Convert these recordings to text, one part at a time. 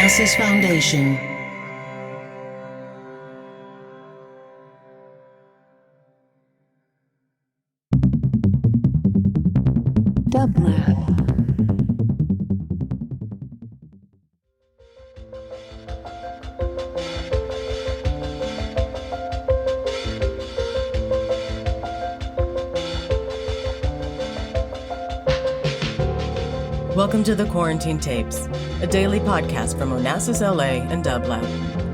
Onassis Foundation. Dublab. Welcome to the Quarantine Tapes, a daily podcast from Onassis LA and Dublab.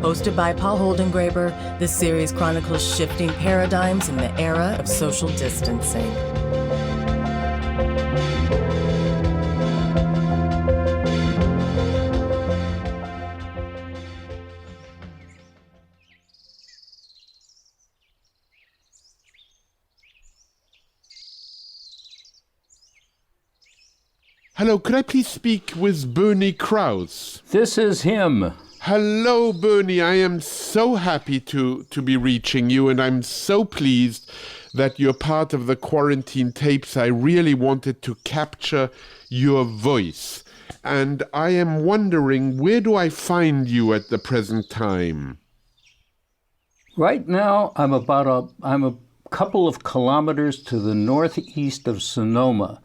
Hosted by Paul Holdengräber, this series chronicles shifting paradigms in the era of social distancing. Hello, could I please speak with Bernie Krause? This is him. Hello, Bernie. I am so happy to be reaching you, and I'm so pleased that you're part of the Quarantine Tapes. I really wanted to capture your voice. And I am wondering, where do I find you at the present time? Right now, I'm a couple of kilometers to the northeast of Sonoma,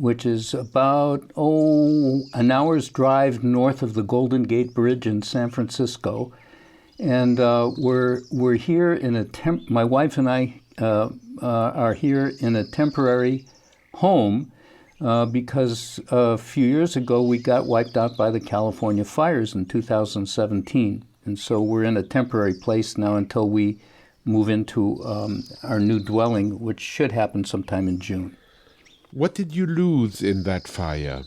which is about, an hour's drive north of the Golden Gate Bridge in San Francisco. And we're here in my wife and I are here in a temporary home because a few years ago we got wiped out by the California fires in 2017. And so we're in a temporary place now until we move into our new dwelling, which should happen sometime in June. What did you lose in that fire?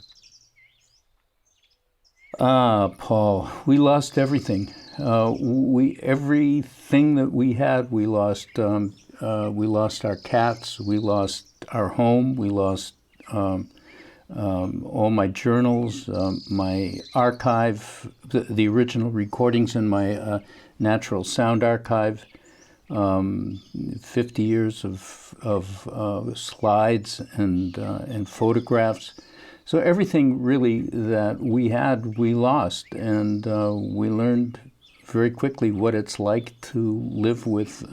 Paul, we lost everything. Everything that we had, we lost. We lost our cats. We lost our home. We lost all my journals, my archive, the original recordings in my natural sound archive. 50 years of slides and photographs. So everything really that we had, we lost. And we learned very quickly what it's like to live with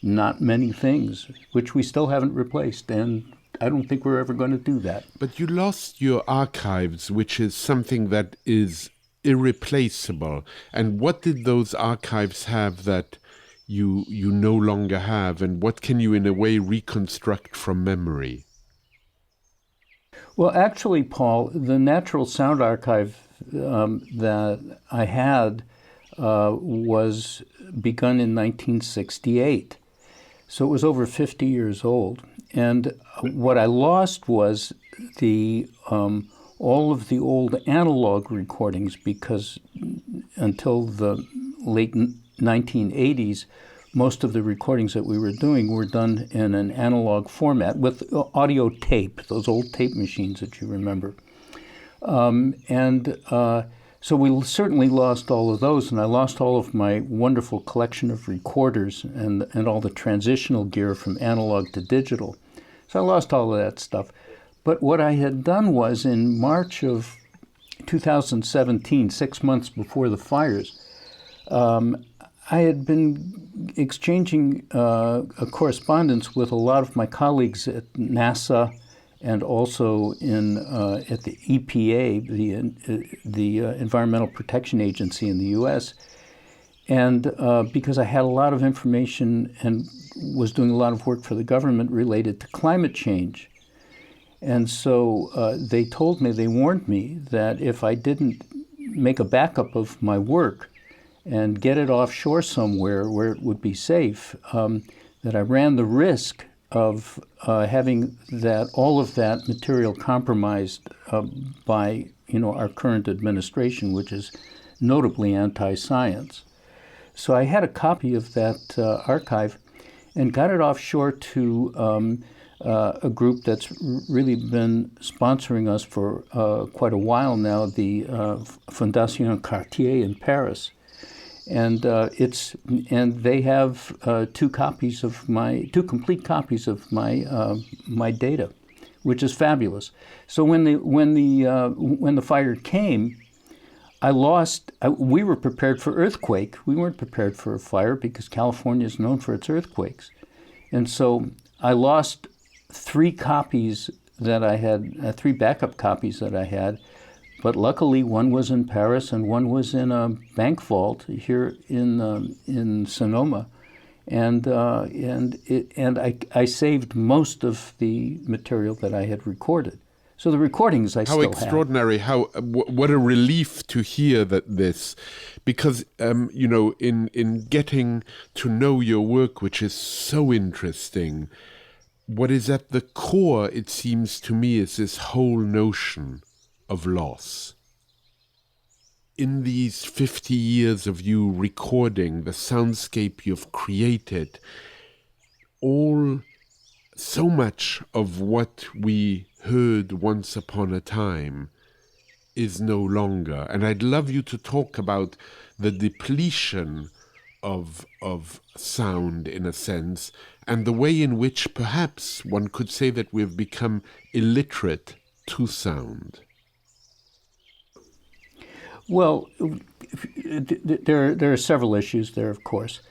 not many things, which we still haven't replaced. And I don't think we're ever going to do that. But you lost your archives, which is something that is irreplaceable. And what did those archives have that you no longer have, and what can you in a way reconstruct from memory? Well, actually, Paul, the natural sound archive that I had was begun in 1968. So it was over 50 years old. And what I lost was all of the old analog recordings, because until the late 1980s, most of the recordings that we were doing were done in an analog format with audio tape, those old tape machines that you remember. So we certainly lost all of those, and I lost all of my wonderful collection of recorders and all the transitional gear from analog to digital. So I lost all of that stuff. But what I had done was, in March of 2017, 6 months before the fires, I had been exchanging a correspondence with a lot of my colleagues at NASA and also at the EPA, the Environmental Protection Agency in the U.S. And because I had a lot of information and was doing a lot of work for the government related to climate change. And so they warned me that if I didn't make a backup of my work and get it offshore somewhere where it would be safe, that I ran the risk of having all of that material compromised by our current administration, which is notably anti-science. So I had a copy of that archive and got it offshore to a group that's really been sponsoring us for quite a while now, the Fondation Cartier in Paris. And they have two complete copies of my data, which is fabulous. So when the fire came, we were prepared for earthquake. We weren't prepared for a fire because California is known for its earthquakes. And so I lost 3 copies that I had, 3 backup copies that I had. But luckily, one was in Paris and one was in a bank vault here in Sonoma. And I saved most of the material that I had recorded. So the recordings I still have. How extraordinary! What a relief to hear this, because in getting to know your work, which is so interesting, what is at the core, it seems to me, is this whole notion of loss. In these 50 years of you recording the soundscape you've created, so much of what we heard once upon a time is no longer. And I'd love you to talk about the depletion of sound, in a sense, and the way in which perhaps one could say that we've become illiterate to sound. Well, there are several issues there, of course.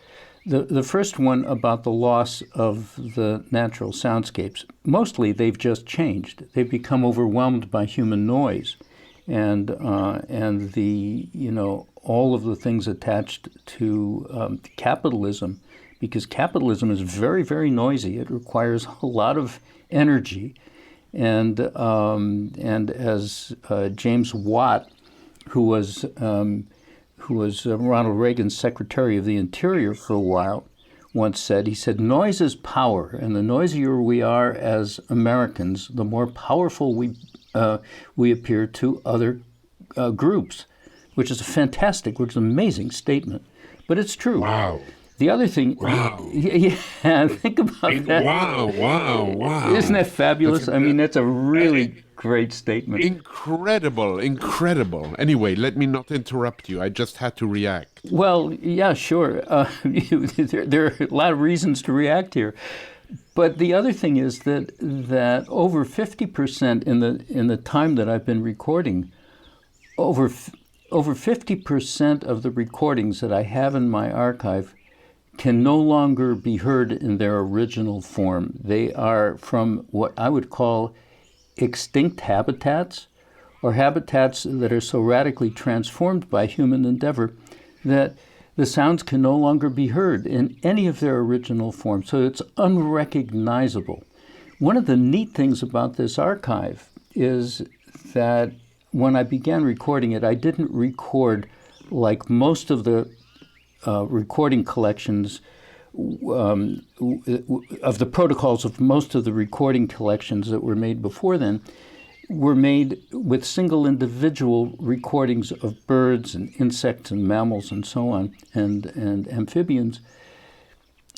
The first one about the loss of the natural soundscapes, mostly they've just changed. They've become overwhelmed by human noise and the, all of the things attached to capitalism, because capitalism is very, very noisy. It requires a lot of energy. And as James Watt, who was Ronald Reagan's Secretary of the Interior for a while, once said, he said, "Noise is power, and the noisier we are as Americans, the more powerful we appear to other groups," which is an amazing statement. But it's true. Wow. The other thing, yeah, think about that. Wow. Isn't that fabulous? That's a really great statement. Incredible. Anyway, let me not interrupt you. I just had to react. Well, yeah, sure. There are a lot of reasons to react here. But the other thing is that over 50% in the time that I've been recording, over 50% of the recordings that I have in my archive can no longer be heard in their original form. They are from what I would call extinct habitats, or habitats that are so radically transformed by human endeavor that the sounds can no longer be heard in any of their original form. So it's unrecognizable. One of the neat things about this archive is that when I began recording it, I didn't record like most of the recording collections of the protocols of most of the recording collections that were made before then were made with single individual recordings of birds and insects and mammals and so on, and amphibians.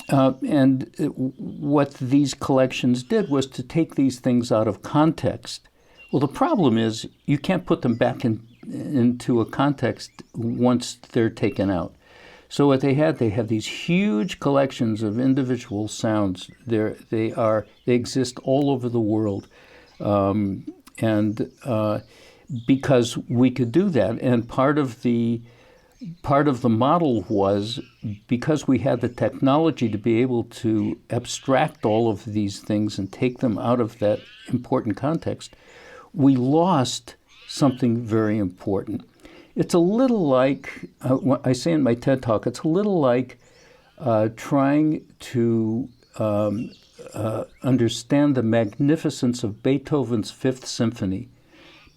And what these collections did was to take these things out of context. Well, the problem is you can't put them back into a context once they're taken out. So what they have these huge collections of individual sounds. They exist all over the world, and because we could do that, and part of the model was because we had the technology to be able to abstract all of these things and take them out of that important context, we lost something very important. It's a little like, what I say in my TED Talk, it's a little like trying to understand the magnificence of Beethoven's Fifth Symphony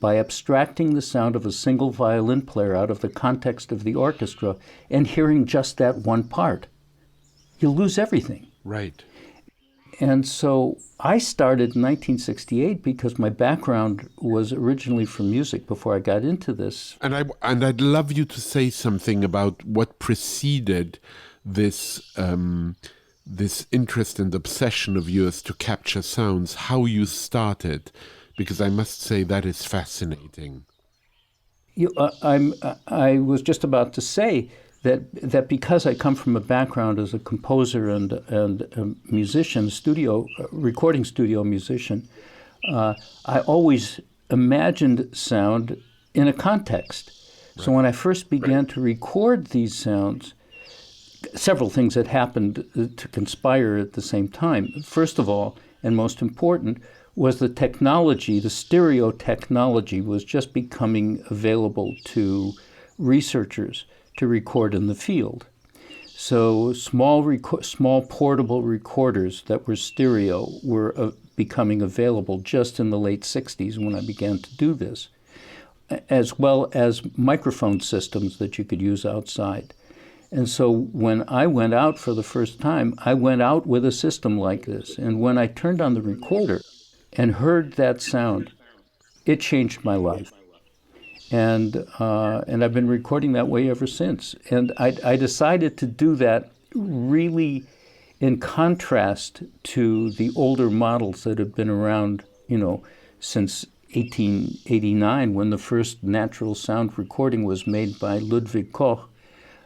by abstracting the sound of a single violin player out of the context of the orchestra and hearing just that one part. You lose everything. Right. And so I started in 1968 because my background was originally from music before I got into this. And I'd love you to say something about what preceded this this interest and obsession of yours to capture sounds, how you started, because I must say that is fascinating. I was just about to say that because I come from a background as a composer and a musician, recording studio musician, I always imagined sound in a context. So when I first began to record these sounds, several things had happened to conspire at the same time. First of all, and most important, was the technology, the stereo technology was just becoming available to researchers to record in the field. So small portable recorders that were stereo were becoming available just in the late 60s when I began to do this, as well as microphone systems that you could use outside. And so when I went out for the first time, I went out with a system like this. And when I turned on the recorder and heard that sound, it changed my life. And I've been recording that way ever since. And I decided to do that really in contrast to the older models that have been around, since 1889, when the first natural sound recording was made by Ludwig Koch,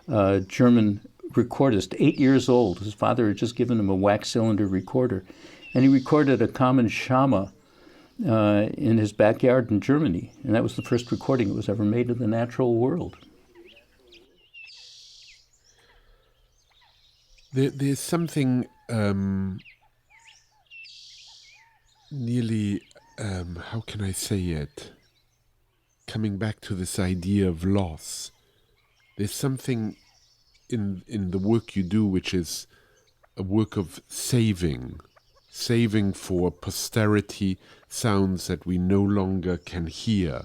a German recordist, 8 years old. His father had just given him a wax cylinder recorder. And he recorded a common shama in his backyard in Germany. And that was the first recording that was ever made of the natural world. There's something nearly, how can I say it? Coming back to this idea of loss. There's something in the work you do which is a work of saving for posterity sounds that we no longer can hear.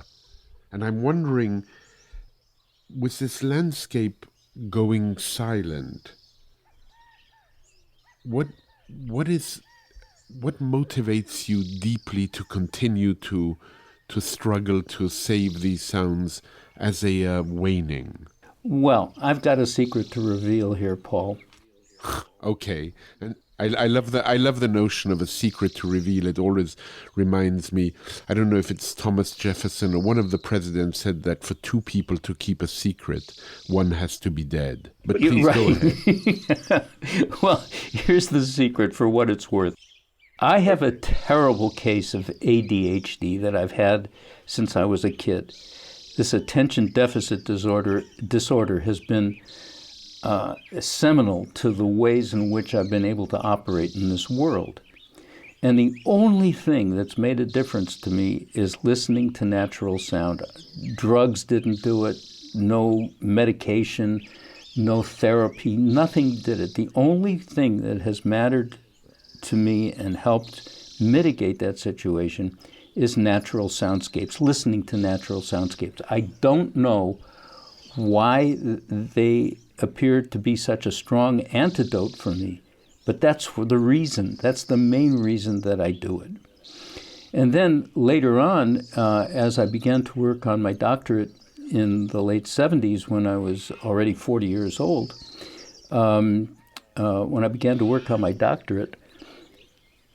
And I'm wondering, with this landscape going silent, what motivates you deeply to continue to struggle to save these sounds as they are waning? Well, I've got a secret to reveal here, Paul. Okay, and I love the notion of a secret to reveal. It always reminds me, I don't know if it's Thomas Jefferson or one of the presidents said that for two people to keep a secret, one has to be dead. But please go ahead. Well, here's the secret for what it's worth. I have a terrible case of ADHD that I've had since I was a kid. This attention deficit disorder has been seminal to the ways in which I've been able to operate in this world. And the only thing that's made a difference to me is listening to natural sound. Drugs didn't do it, no medication, no therapy, nothing did it. The only thing that has mattered to me and helped mitigate that situation is natural soundscapes, listening to natural soundscapes. I don't know why they appeared to be such a strong antidote for me, but that's for the reason. That's the main reason that I do it. And then later on, as I began to work on my doctorate in the late 70s, when I was already 40 years old, when I began to work on my doctorate,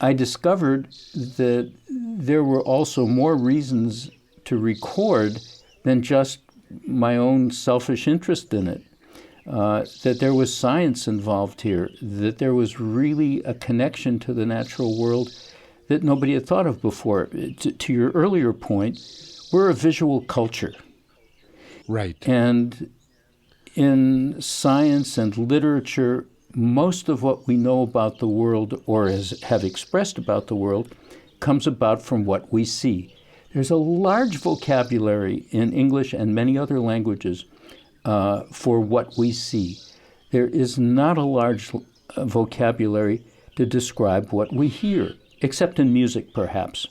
I discovered that there were also more reasons to record than just my own selfish interest in it. That there was science involved here, that there was really a connection to the natural world that nobody had thought of before. To your earlier point, we're a visual culture. Right. And in science and literature, most of what we know about the world or have expressed about the world comes about from what we see. There's a large vocabulary in English and many other languages for what we see. There is not a large vocabulary to describe what we hear, except in music, perhaps.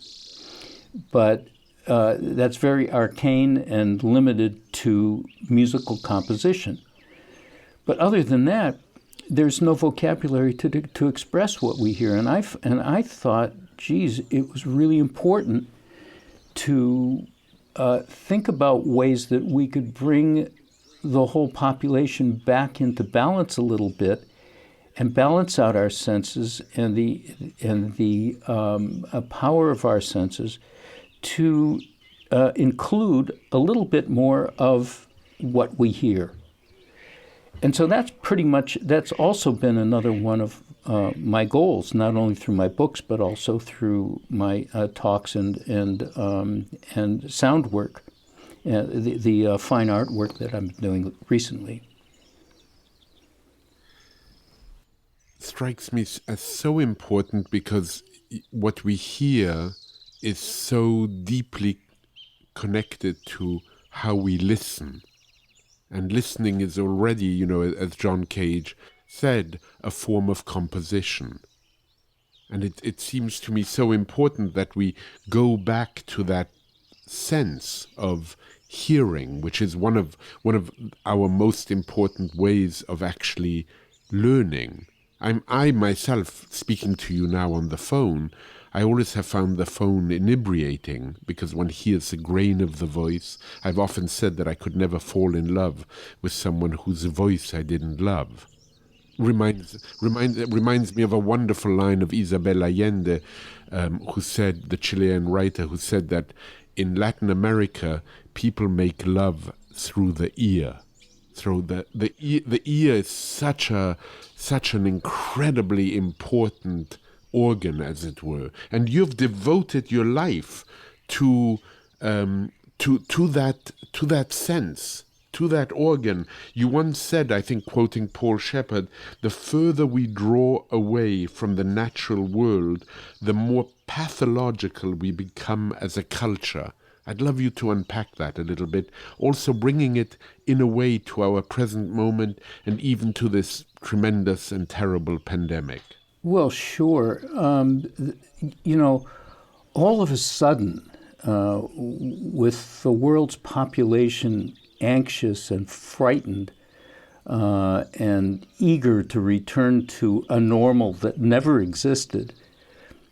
But that's very arcane and limited to musical composition. But other than that, there's no vocabulary to express what we hear. And I thought, geez, it was really important to think about ways that we could bring the whole population back into balance a little bit and balance out our senses and the power of our senses to include a little bit more of what we hear. And so that's also been another one of my goals, not only through my books, but also through my talks and sound work. the fine art work that I'm doing recently. Strikes me as so important because what we hear is so deeply connected to how we listen. And listening is already, as John Cage said, a form of composition. And it seems to me so important that we go back to that sense of hearing, which is one of our most important ways of actually learning. I myself, speaking to you now on the phone, I always have found the phone inebriating because one hears the grain of the voice. I've often said that I could never fall in love with someone whose voice I didn't love. Reminds me of a wonderful line of Isabel Allende, the Chilean writer, who said that in Latin America, people make love through the ear. Through the ear is such an incredibly important organ, as it were, and you've devoted your life to that sense, to that organ. You once said, I think, quoting Paul Shepard, "The further we draw away from the natural world, the more pathological we become as a culture." I'd love you to unpack that a little bit, also bringing it in a way to our present moment and even to this tremendous and terrible pandemic. Well, sure. All of a sudden, with the world's population anxious and frightened and eager to return to a normal that never existed,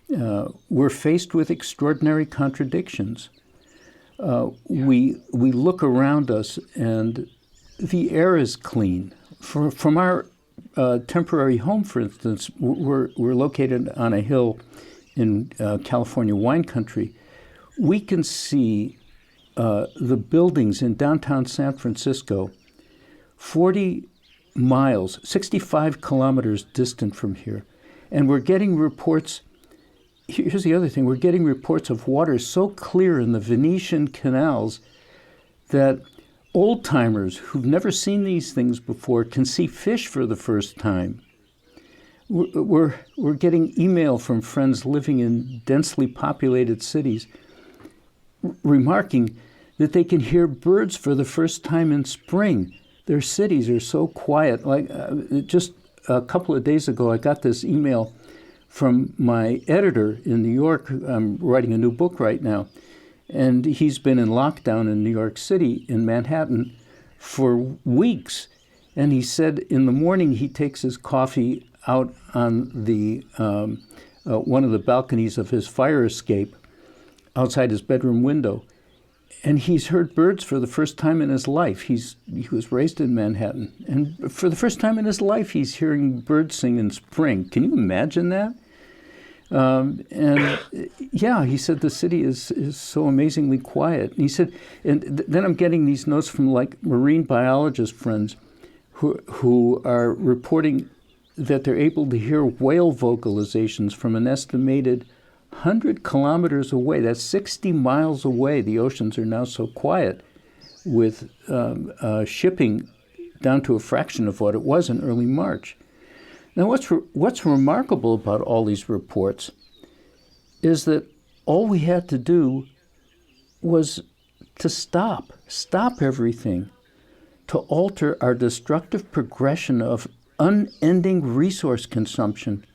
we're faced with extraordinary contradictions. We look around us and the air is clean. From our temporary home, for instance, we're located on a hill in California wine country. We can see the buildings in downtown San Francisco 40 miles, 65 kilometers distant from here. And we're getting reports. Here's the other thing. We're getting reports of water so clear in the Venetian canals that old-timers who've never seen these things before can see fish for the first time. We're getting email from friends living in densely populated cities remarking that they can hear birds for the first time in spring. Their cities are so quiet. Like just a couple of days ago, I got this email from my editor in New York. I'm writing a new book right now, and he's been in lockdown in New York City, in Manhattan, for weeks. And he said in the morning he takes his coffee out on the one of the balconies of his fire escape outside his bedroom window, and he's heard birds for the first time in his life. He was raised in Manhattan, and for the first time in his life, he's hearing birds sing in spring. Can you imagine that? He said the city is so amazingly quiet. And he said, and then I'm getting these notes from like marine biologist friends who are reporting that they're able to hear whale vocalizations from an estimated 100 kilometers away. That's 60 miles away. The oceans are now so quiet with shipping down to a fraction of what it was in early March. Now, what's remarkable about all these reports is that all we had to do was to stop everything, to alter our destructive progression of unending resource consumption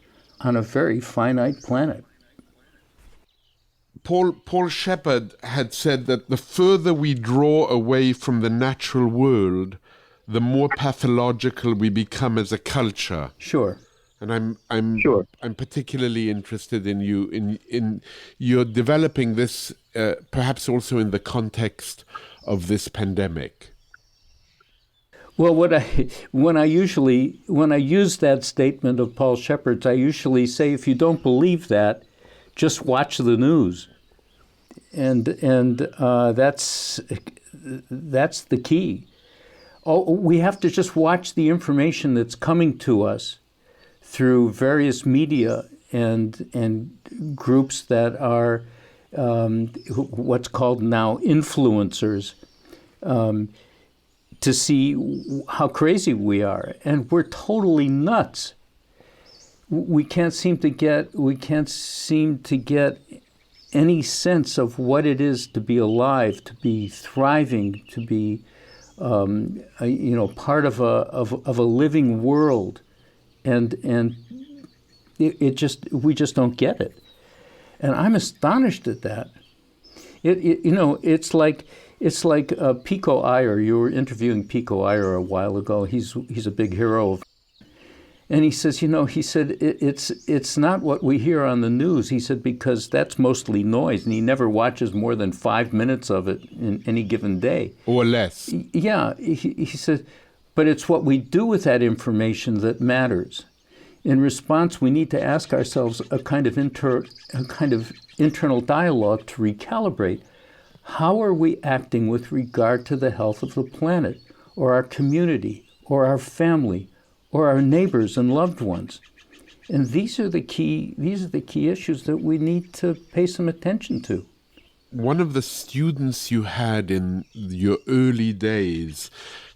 on a very finite planet. Paul Shepard had said that the further we draw away from the natural world, the more pathological we become as a culture. Sure. And I'm particularly interested in you're developing this, perhaps also in the context of this pandemic. Well, when I use that statement of Paul Shepard's, I usually say, if you don't believe that, just watch the news, and that's the key. We have to just watch the information that's coming to us through various media and groups that are what's called now influencers. to see how crazy we are, and we're totally nuts. We can't seem to get any sense of what it is to be alive, to be thriving, to be part of a living world, and we just don't get it, and I'm astonished at that. It's like Pico Iyer. You were interviewing Pico Iyer a while ago. He's a big hero. And he says, it's not what we hear on the news. He said, because that's mostly noise, and he never watches more than 5 minutes of it in any given day. Or less. Yeah, he said, but it's what we do with that information that matters. In response, we need to ask ourselves a kind of internal dialogue to recalibrate. How are we acting with regard to the health of the planet, or our community, or our family, or our neighbors and loved ones? And these are the key issues that we need to pay some attention to. One of the students you had in your early days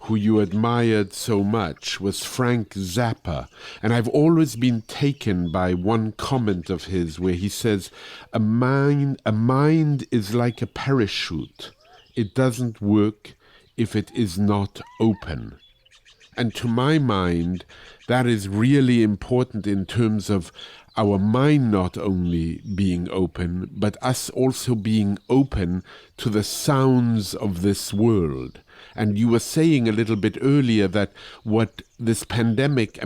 who you admired so much was Frank Zappa. And I've always been taken by one comment of his where he says, a mind is like a parachute. It doesn't work if it is not open. And to my mind, that is really important in terms of our mind not only being open, but us also being open to the sounds of this world. And you were saying a little bit earlier that what this pandemic,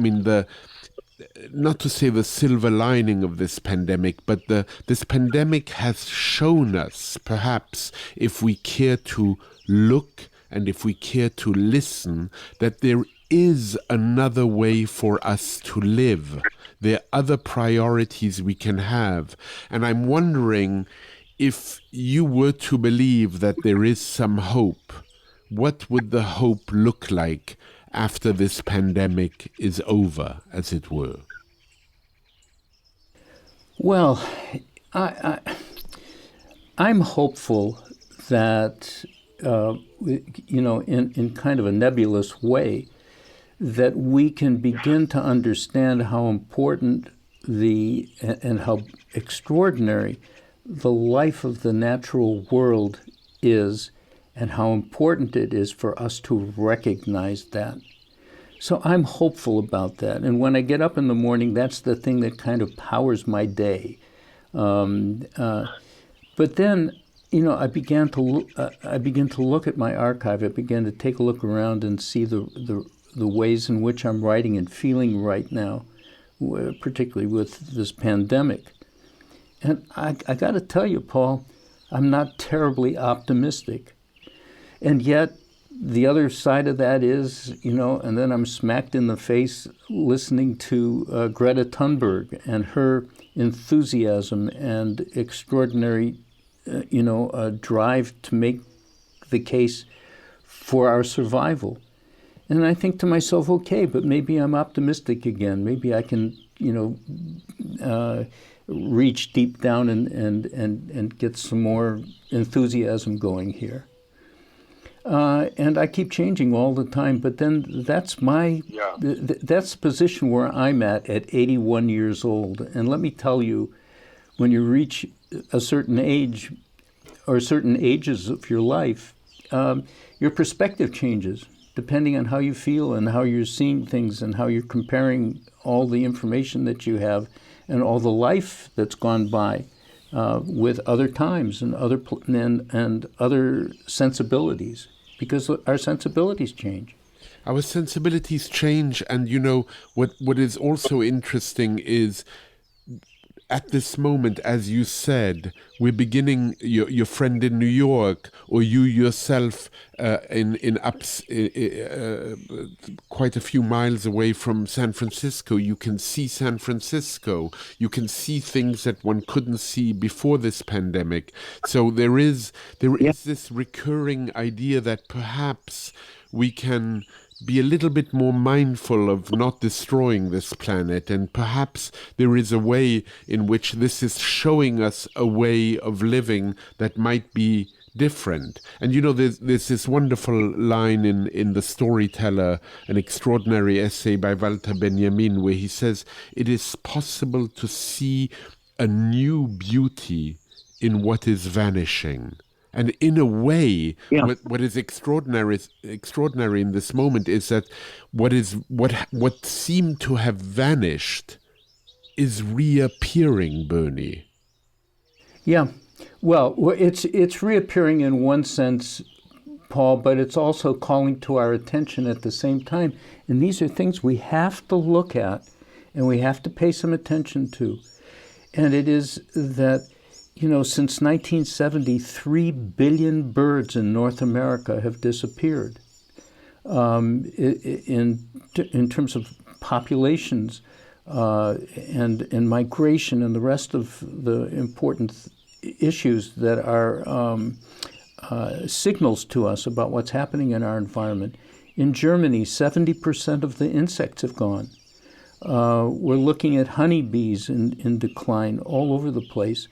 not to say the silver lining of this pandemic, but this pandemic has shown us, perhaps, if we care to look and if we care to listen, that there is another way for us to live. There are other priorities we can have. And I'm wondering, if you were to believe that there is some hope, what would the hope look like after this pandemic is over, as it were? Well, I'm hopeful that, in kind of a nebulous way, that we can begin to understand how important and how extraordinary the life of the natural world is, and how important it is for us to recognize that. So I'm hopeful about that. And when I get up in the morning, that's the thing that kind of powers my day. But then, I began to look at my archive. I began to take a look around and see the ways in which I'm writing and feeling right now, particularly with this pandemic. And I got to tell you, Paul, I'm not terribly optimistic. And yet, the other side of that is, and then I'm smacked in the face listening to Greta Thunberg and her enthusiasm and extraordinary, drive to make the case for our survival. And I think to myself, okay, but maybe I'm optimistic again. Maybe I can, reach deep down and get some more enthusiasm going here. And I keep changing all the time, but then that's that's the position where I'm at 81 years old. And let me tell you, when you reach a certain age or certain ages of your life, your perspective changes depending on how you feel and how you're seeing things and how you're comparing all the information that you have and all the life that's gone by with other times and other sensibilities, because our sensibilities change. Our sensibilities change, and what is also interesting is, at this moment, as you said, we're beginning, your friend in New York, or you yourself quite a few miles away from San Francisco. You can see San Francisco. You can see things that one couldn't see before this pandemic. So there is this recurring idea that perhaps we can be a little bit more mindful of not destroying this planet, and perhaps there is a way in which this is showing us a way of living that might be different. And there's this wonderful line in The Storyteller, an extraordinary essay by Walter Benjamin, where he says it is possible to see a new beauty in what is vanishing. And in a way, what is extraordinary in this moment is that what seemed to have vanished is reappearing, Bernie. Yeah. Well, it's reappearing in one sense, Paul, but it's also calling to our attention at the same time. And these are things we have to look at and we have to pay some attention to. And it is that, since 1970, 3 billion birds in North America have disappeared. In terms of populations and migration and the rest of the important issues that are signals to us about what's happening in our environment. In Germany, 70% of the insects have gone. We're looking at honeybees in decline all over the place.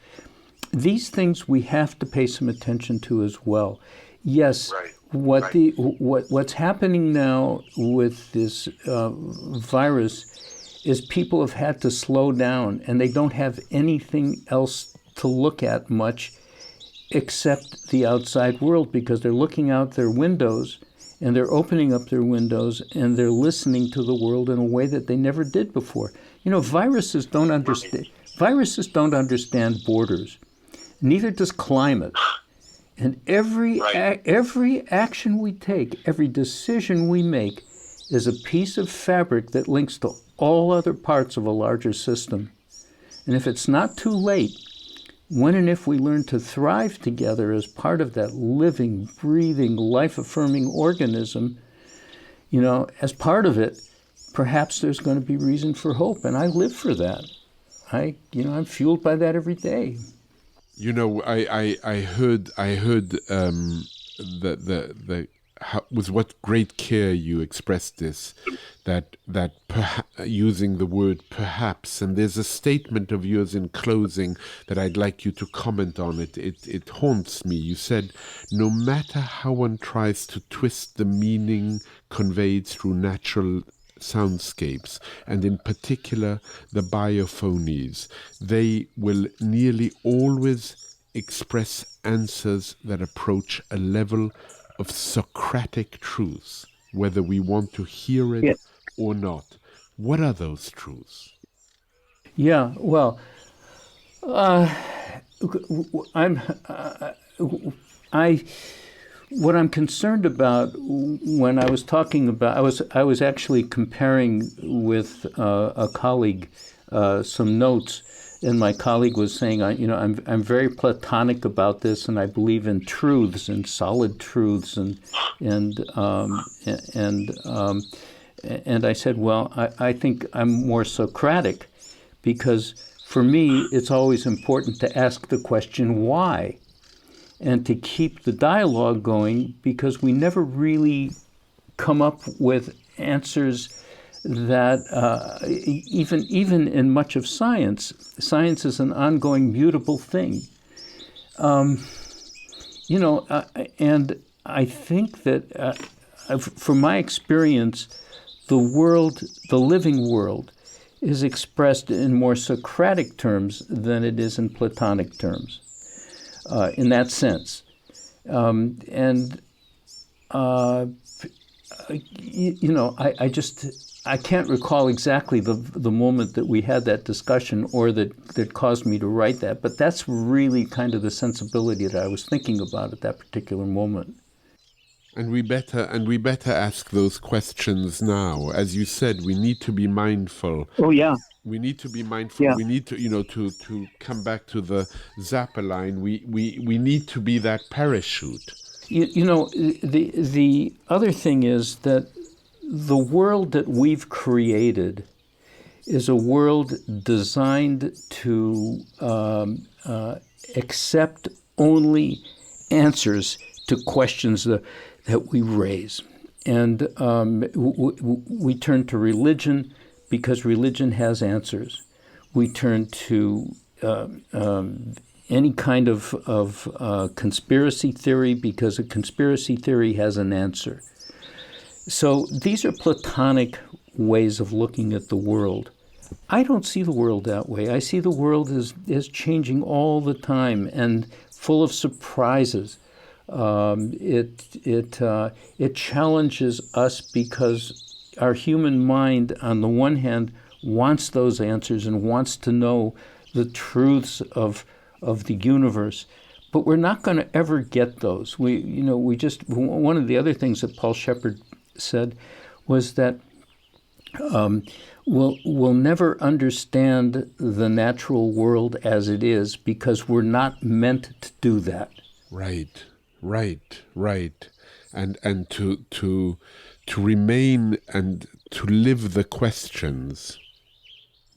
These things we have to pay some attention to as well. Yes, what's happening now with this virus is people have had to slow down, and they don't have anything else to look at much except the outside world, because they're looking out their windows and they're opening up their windows and they're listening to the world in a way that they never did before. Viruses don't understand borders. Neither does climate. And every action we take, every decision we make is a piece of fabric that links to all other parts of a larger system. And if it's not too late, when and if we learn to thrive together as part of that living, breathing, life-affirming organism, as part of it, perhaps there's going to be reason for hope. And I live for that. I'm fueled by that every day. I heard with what great care you expressed this, that using the word perhaps, and there's a statement of yours in closing that I'd like you to comment on. It haunts me. You said, no matter how one tries to twist the meaning conveyed through natural soundscapes, and in particular the biophonies, they will nearly always express answers that approach a level of Socratic truths, whether we want to hear it or not. What are those truths? Yeah, well, what I'm concerned about when I was talking about, I was actually comparing with a colleague some notes, and my colleague was saying, I'm very Platonic about this, and I believe in truths and solid truths, and I said, well, I think I'm more Socratic, because for me it's always important to ask the question why, and to keep the dialogue going, because we never really come up with answers that even in much of science is an ongoing mutable thing. And I think that from my experience, the living world, is expressed in more Socratic terms than it is in Platonic terms, in that sense. I can't recall exactly the moment that we had that discussion or that caused me to write that, but that's really kind of the sensibility that I was thinking about at that particular moment. And we better ask those questions now. As you said, we need to be mindful. Oh yeah. We need to be mindful. Yeah. We need to, to come back to the Zappa line. We need to be that parachute. The other thing is that the world that we've created is a world designed to accept only answers to questions that we raise. And we turn to religion because religion has answers. We turn to any kind of conspiracy theory, because a conspiracy theory has an answer. So these are Platonic ways of looking at the world. I don't see the world that way. I see the world as changing all the time and full of surprises. It challenges us because our human mind, on the one hand, wants those answers and wants to know the truths of the universe, but we're not going to ever get those. One of the other things that Paul Shepard said was that we'll never understand the natural world as it is because we're not meant to do that. Right. And to remain and to live the questions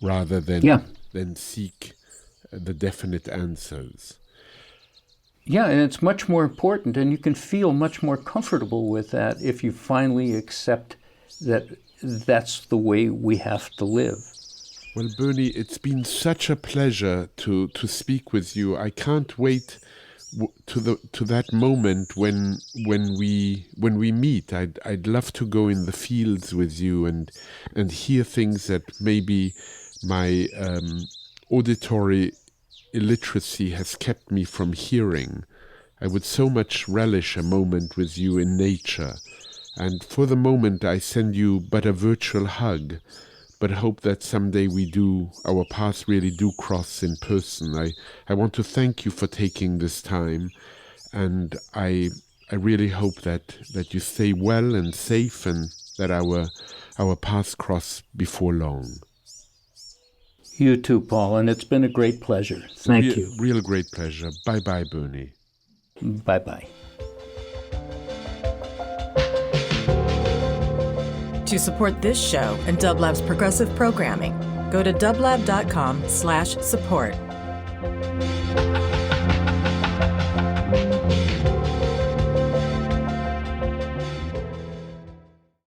rather than seek the definite answers. Yeah, and it's much more important, and you can feel much more comfortable with that if you finally accept that that's the way we have to live. Well, Bernie, it's been such a pleasure to speak with you. I can't wait to that moment when we meet. I'd love to go in the fields with you and hear things that maybe my auditory illiteracy has kept me from hearing. I would so much relish a moment with you in nature. And for the moment, I send you but a virtual hug, but hope that someday our paths really do cross in person. I want to thank you for taking this time, and I really hope that you stay well and safe, and that our paths cross before long. You too, Paul, and it's been a great pleasure. Thank you. Real great pleasure. Bye-bye, Bernie. Bye-bye. To support this show and Dublab's progressive programming, go to dublab.com/support.